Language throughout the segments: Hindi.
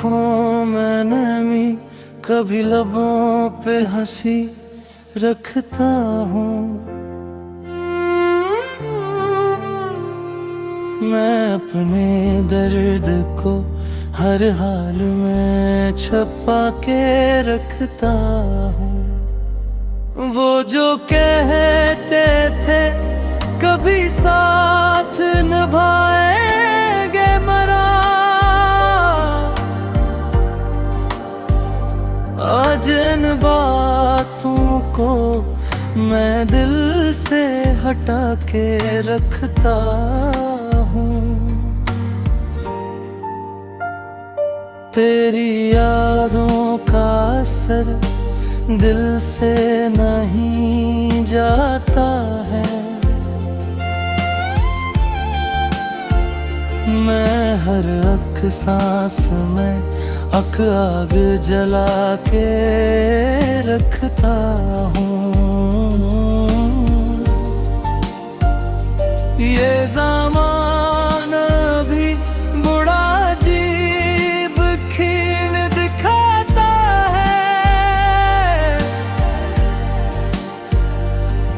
आँखों में नमी, कभी लबों पे हंसी रखता हूँ। मैं अपने दर्द को हर हाल में छुपा के रखता हूँ। वो जो कहते थे कभी साथ निभाएंगे मरा, आज इन बातों को मैं दिल से हटा के रखता हूँ। तेरी यादों का असर दिल से नहीं जाता है। मैं हर अक सांस में अक आग जला के रखता हूँ। ये ज़माना भी बुरा अजीब खील दिखाता है।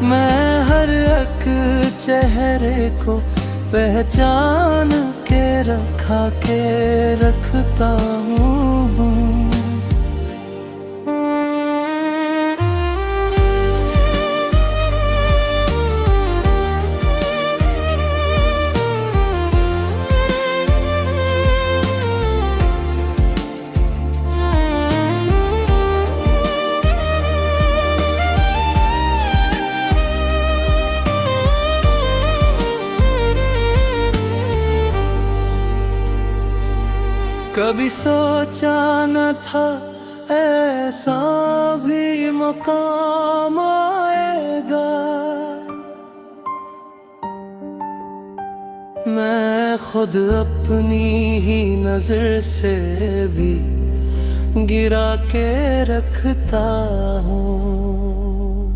मैं हर एक चेहरे को पहचान के रखता हूँ। कभी सोचा न था ऐसा भी मकाम आएगा। मैं खुद अपनी ही नजर से भी गिरा के रखता हूँ।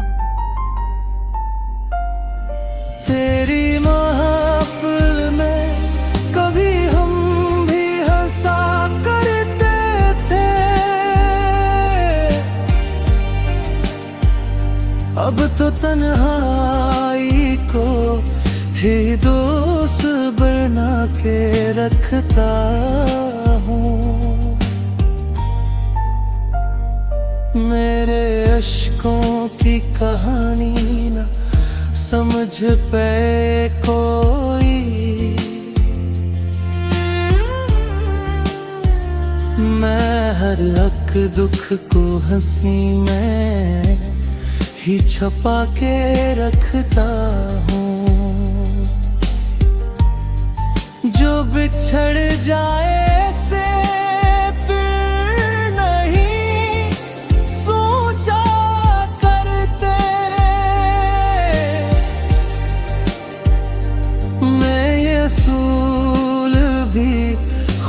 तेरी महफिल में कभी हम अब तो तन्हाई को ही दोस्त बना के रखता हूँ। मेरे अश्कों की कहानी ना समझ पे कोई, मैं हर हक दुख को हंसी में ही छुपा के रखता हूँ। जो बिछड़ जाए से फिर नहीं सोचा करते, मैं ये असूल भी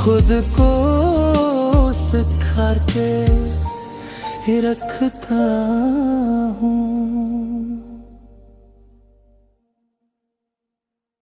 खुद को सिखा के रखता